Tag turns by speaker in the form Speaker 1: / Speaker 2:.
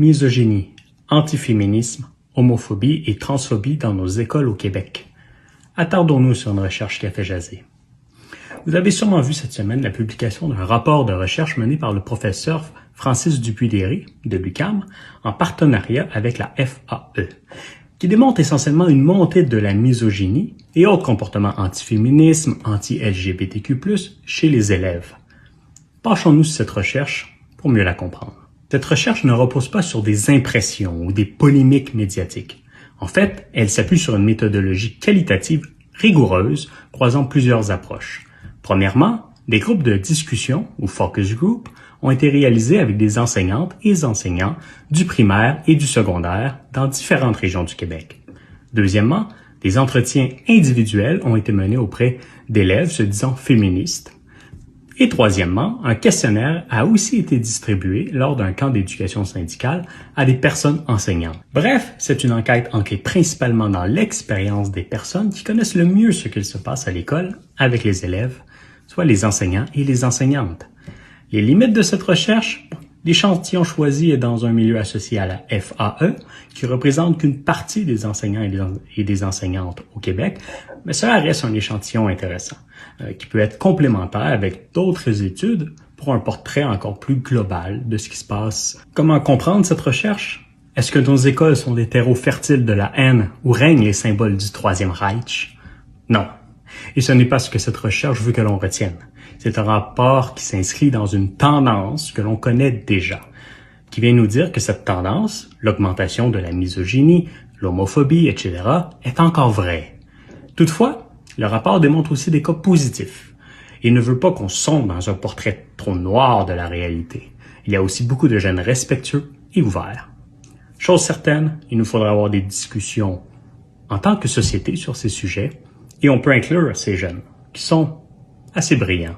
Speaker 1: Misogynie, antiféminisme, homophobie et transphobie dans nos écoles au Québec. Attardons-nous sur une recherche qui a fait jaser. Vous avez sûrement vu cette semaine la publication d'un rapport de recherche mené par le professeur Francis Dupuy-Derry de l'UQAM en partenariat avec la FAE, qui démontre essentiellement une montée de la misogynie et autres comportements antiféminisme, anti-LGBTQ+, chez les élèves. Penchons-nous sur cette recherche pour mieux la comprendre. Cette recherche ne repose pas sur des impressions ou des polémiques médiatiques. En fait, elle s'appuie sur une méthodologie qualitative rigoureuse croisant plusieurs approches. Premièrement, des groupes de discussion ou focus group ont été réalisés avec des enseignantes et enseignants du primaire et du secondaire dans différentes régions du Québec. Deuxièmement, des entretiens individuels ont été menés auprès d'élèves se disant féministes. Et troisièmement, un questionnaire a aussi été distribué lors d'un camp d'éducation syndicale à des personnes enseignantes. Bref, c'est une enquête ancrée principalement dans l'expérience des personnes qui connaissent le mieux ce qu'il se passe à l'école avec les élèves, soit les enseignants et les enseignantes. Les limites de cette recherche, l'échantillon choisi est dans un milieu associé à la FAE, qui représente qu'une partie des enseignants et des enseignantes au Québec, mais cela reste un échantillon intéressant, qui peut être complémentaire avec d'autres études pour un portrait encore plus global de ce qui se passe. Comment comprendre cette recherche? Est-ce que nos écoles sont des terreaux fertiles de la haine où règnent les symboles du Troisième Reich? Non. Et ce n'est pas ce que cette recherche veut que l'on retienne. C'est un rapport qui s'inscrit dans une tendance que l'on connaît déjà, qui vient nous dire que cette tendance, l'augmentation de la misogynie, l'homophobie, etc., est encore vraie. Toutefois, le rapport démontre aussi des cas positifs et ne veut pas qu'on sombre dans un portrait trop noir de la réalité. Il y a aussi beaucoup de jeunes respectueux et ouverts. Chose certaine, il nous faudra avoir des discussions en tant que société sur ces sujets et on peut inclure ces jeunes qui sont assez brillants.